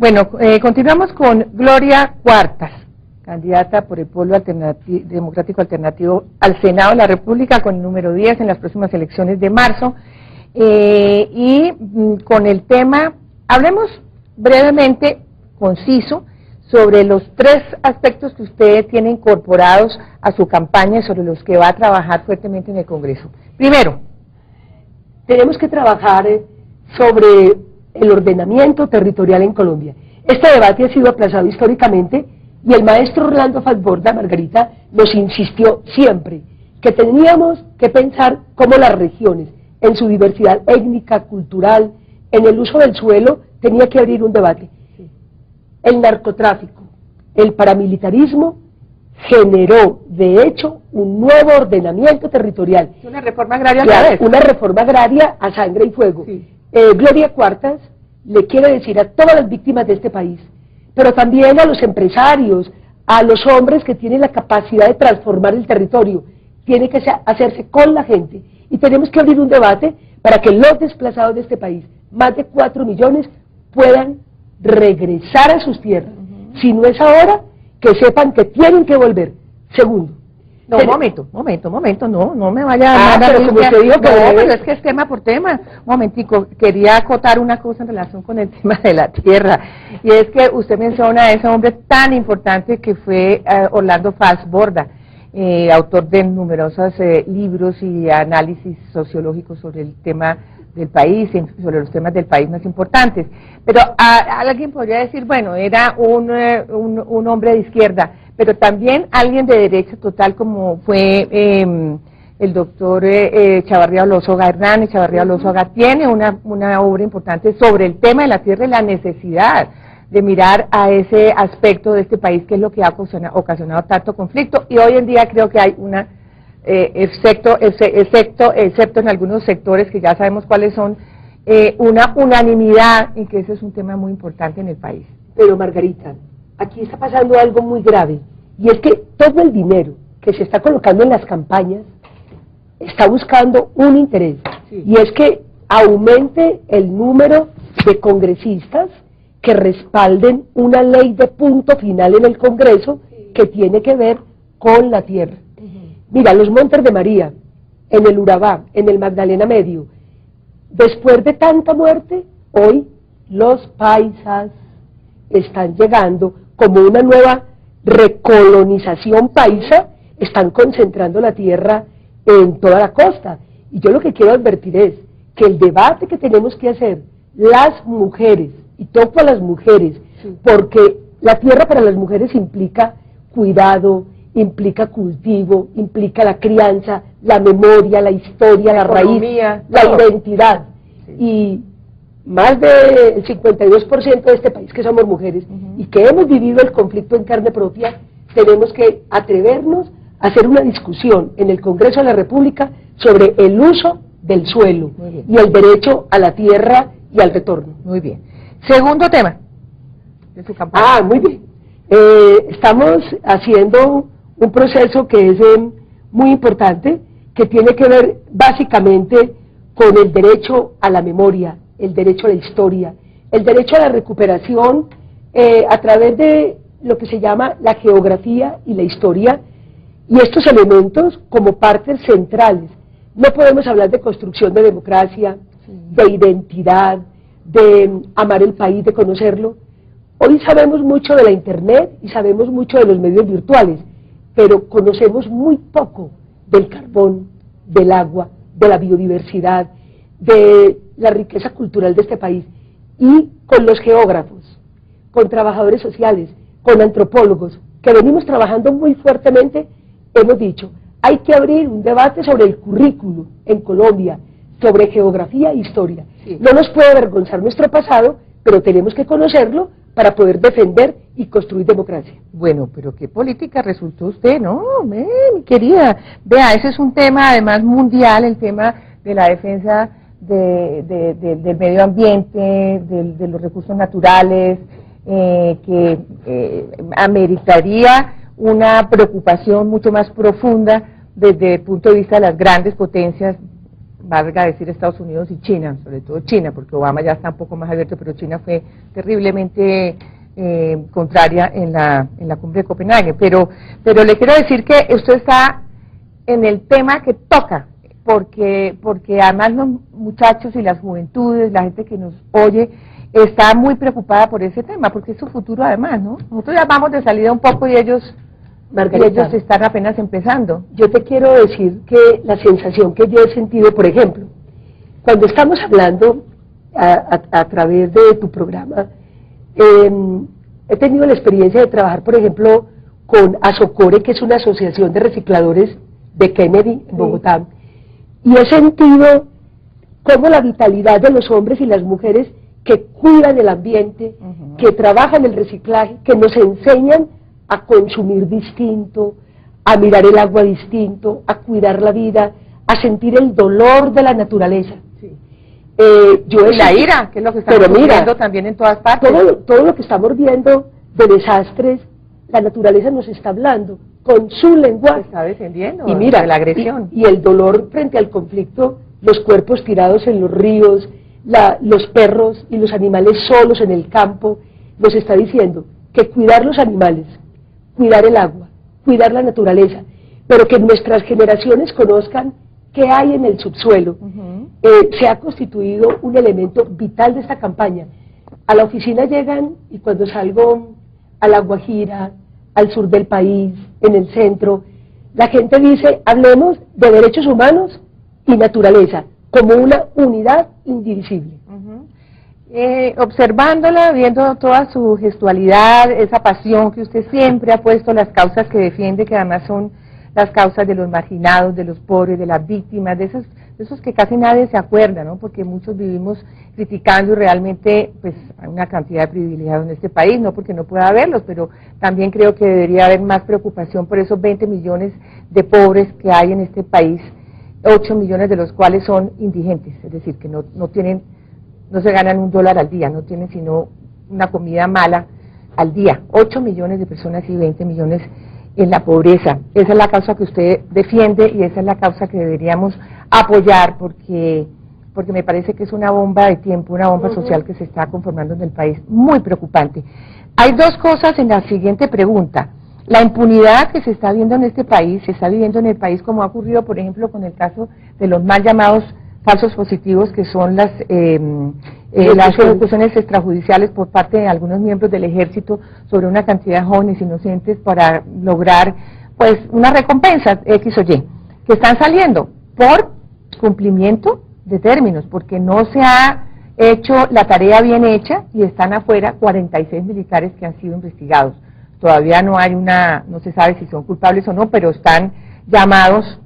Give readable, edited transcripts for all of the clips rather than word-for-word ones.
Bueno, continuamos con Gloria Cuartas, candidata por el Polo Democrático Alternativo al Senado de la República con el número 10 en las próximas elecciones de marzo. Con el tema, hablemos brevemente, conciso, sobre los 3 aspectos que usted tiene incorporados a su campaña y sobre los que va a trabajar fuertemente en el Congreso. Primero, tenemos que trabajar sobre el ordenamiento territorial en Colombia. Este debate ha sido aplazado históricamente y el maestro Orlando Falsborda, Margarita, nos insistió siempre que teníamos que pensar cómo las regiones, en su diversidad étnica, cultural, en el uso del suelo, tenía que abrir un debate. El narcotráfico, el paramilitarismo, generó, de hecho, un nuevo ordenamiento territorial. Una reforma agraria a la vez. Una reforma agraria a sangre y fuego. Sí. Gloria Cuartas le quiere decir a todas las víctimas de este país, pero también a los empresarios, a los hombres que tienen la capacidad de transformar el territorio, tiene que hacerse con la gente. Y tenemos que abrir un debate para que los desplazados de este país, más de 4 millones, puedan regresar a sus tierras. Si no es ahora, que sepan que tienen que volver. Segundo. No, momento, no me vaya a pero como usted dijo que no, pero es que es tema por tema. Un momentico, quería acotar una cosa en relación con el tema de la tierra, y es que usted menciona a ese hombre tan importante que fue Orlando Falsborda, autor de numerosos libros y análisis sociológicos sobre el tema del país, sobre los temas del país más importantes. Pero alguien podría decir, bueno, era un hombre de izquierda, pero también alguien de derecha total, como fue el doctor Chavarría Olózoga, Hernán Chavarría Olózoga, tiene una obra importante sobre el tema de la tierra y la necesidad de mirar a ese aspecto de este país, que es lo que ha ocasionado tanto conflicto, y hoy en día creo que hay una, excepto en algunos sectores que ya sabemos cuáles son, una unanimidad en que ese es un tema muy importante en el país. Pero Margarita, aquí está pasando algo muy grave, y es que todo el dinero que se está colocando en las campañas está buscando un interés, sí, y es que aumente el número de congresistas que respalden una ley de punto final en el Congreso que tiene que ver con la tierra. Mira, los Montes de María, en el Urabá, en el Magdalena Medio, después de tanta muerte, hoy los paisas están llegando como una nueva recolonización paisa, están concentrando la tierra en toda la costa. Y yo lo que quiero advertir es que el debate que tenemos que hacer las mujeres, y toco a las mujeres, sí, porque la tierra para las mujeres implica cuidado, implica cultivo, implica la crianza, la memoria, la historia, la raíz, la identidad. Sí. Y más del 52% de este país que somos mujeres y que hemos vivido el conflicto en carne propia, tenemos que atrevernos a hacer una discusión en el Congreso de la República sobre el uso del suelo y el derecho a la tierra y al retorno. Muy bien. Segundo tema de su campaña. Muy bien. Estamos haciendo un proceso que es muy importante, que tiene que ver básicamente con el derecho a la memoria, el derecho a la historia, el derecho a la recuperación a través de lo que se llama la geografía y la historia, y estos elementos como partes centrales. No podemos hablar de construcción de democracia, sí, de identidad, de amar el país, de conocerlo. Hoy sabemos mucho de la internet y sabemos mucho de los medios virtuales, pero conocemos muy poco del carbón, del agua, de la biodiversidad, de la riqueza cultural de este país. Y con los geógrafos, con trabajadores sociales, con antropólogos, que venimos trabajando muy fuertemente, hemos dicho, hay que abrir un debate sobre el currículo en Colombia, sobre geografía e historia. Sí. No nos puede avergonzar nuestro pasado, pero tenemos que conocerlo para poder defender y construir democracia. Bueno, pero qué política resultó usted, ¿no? Mi querida, vea, ese es un tema además mundial, el tema de la defensa del medio ambiente, de los recursos naturales, que ameritaría una preocupación mucho más profunda desde el punto de vista de las grandes potencias valga decir Estados Unidos y China, sobre todo China, porque Obama ya está un poco más abierto, pero China fue terriblemente contraria en la cumbre de Copenhague. Pero le quiero decir que usted está en el tema que toca, porque además los muchachos y las juventudes, la gente que nos oye, está muy preocupada por ese tema, porque es su futuro además, ¿no? Nosotros ya vamos de salida un poco y ellos están apenas empezando. Yo te quiero decir que la sensación que yo he sentido, por ejemplo, cuando estamos hablando a través de tu programa, he tenido la experiencia de trabajar, por ejemplo, con Asocore, que es una asociación de recicladores de Kennedy, en Bogotá, y he sentido cómo la vitalidad de los hombres y las mujeres que cuidan el ambiente, que trabajan el reciclaje, que nos enseñan a consumir distinto, a mirar el agua distinto, a cuidar la vida, a sentir el dolor de la naturaleza. Sí. Y la ira, que es lo que estamos viendo también en todas partes. Todo lo que estamos viendo de desastres, la naturaleza nos está hablando con su lenguaje. Se está defendiendo y mira, de la agresión. Y el dolor frente al conflicto, los cuerpos tirados en los ríos, los perros y los animales solos en el campo, nos está diciendo que cuidar los animales, cuidar el agua, cuidar la naturaleza, pero que nuestras generaciones conozcan qué hay en el subsuelo, se ha constituido un elemento vital de esta campaña. A la oficina llegan, y cuando salgo a La Guajira, al sur del país, en el centro, la gente dice, hablemos de derechos humanos y naturaleza, como una unidad indivisible. Observándola, viendo toda su gestualidad, esa pasión que usted siempre ha puesto, las causas que defiende, que además son las causas de los marginados, de los pobres, de las víctimas, de esos que casi nadie se acuerda, ¿no? Porque muchos vivimos criticando y realmente pues hay una cantidad de privilegiados en este país, no porque no pueda haberlos, pero también creo que debería haber más preocupación por esos 20 millones de pobres que hay en este país, 8 millones de los cuales son indigentes, es decir, que no se ganan $1 al día, no tienen sino una comida mala al día. 8 millones de personas y 20 millones en la pobreza. Esa es la causa que usted defiende y esa es la causa que deberíamos apoyar porque me parece que es una bomba de tiempo, una bomba social que se está conformando en el país, muy preocupante. Hay dos cosas en la siguiente pregunta. La impunidad que se está viendo en este país, se está viviendo en el país como ha ocurrido, por ejemplo, con el caso de los mal llamados falsos positivos, que son las ejecuciones extrajudiciales por parte de algunos miembros del ejército sobre una cantidad de jóvenes inocentes para lograr pues una recompensa X o Y, que están saliendo por cumplimiento de términos, porque no se ha hecho la tarea bien hecha y están afuera 46 militares que han sido investigados. Todavía no se sabe si son culpables o no, pero están llamados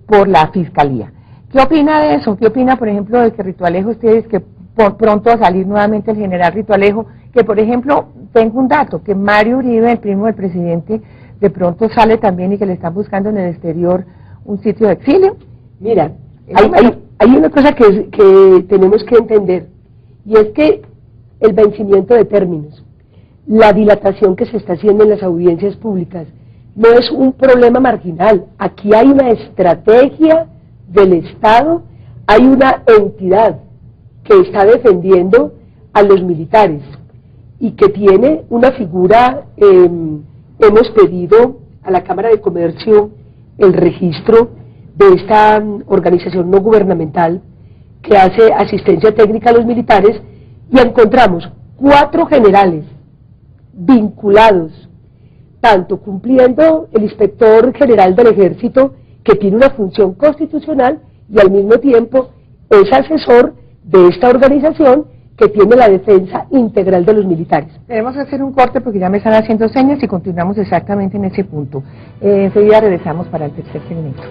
por la Fiscalía. ¿Qué opina de eso? ¿Qué opina, por ejemplo, de que Ritualejo, ustedes, que pronto va a salir nuevamente el general Ritualejo, que por ejemplo, tengo un dato, que Mario Uribe, el primo del presidente, de pronto sale también y que le están buscando en el exterior un sitio de exilio? Mira, hay una cosa que tenemos que entender, y es que el vencimiento de términos, la dilatación que se está haciendo en las audiencias públicas, no es un problema marginal. Aquí hay una estrategia del Estado, hay una entidad que está defendiendo a los militares y que tiene una figura, hemos pedido a la Cámara de Comercio el registro de esta organización no gubernamental que hace asistencia técnica a los militares, y encontramos 4 generales vinculados, tanto cumpliendo el inspector general del ejército, que tiene una función constitucional, y al mismo tiempo es asesor de esta organización que tiene la defensa integral de los militares. Debemos hacer un corte porque ya me están haciendo señas y continuamos exactamente en ese punto. Enseguida regresamos para el tercer segmento.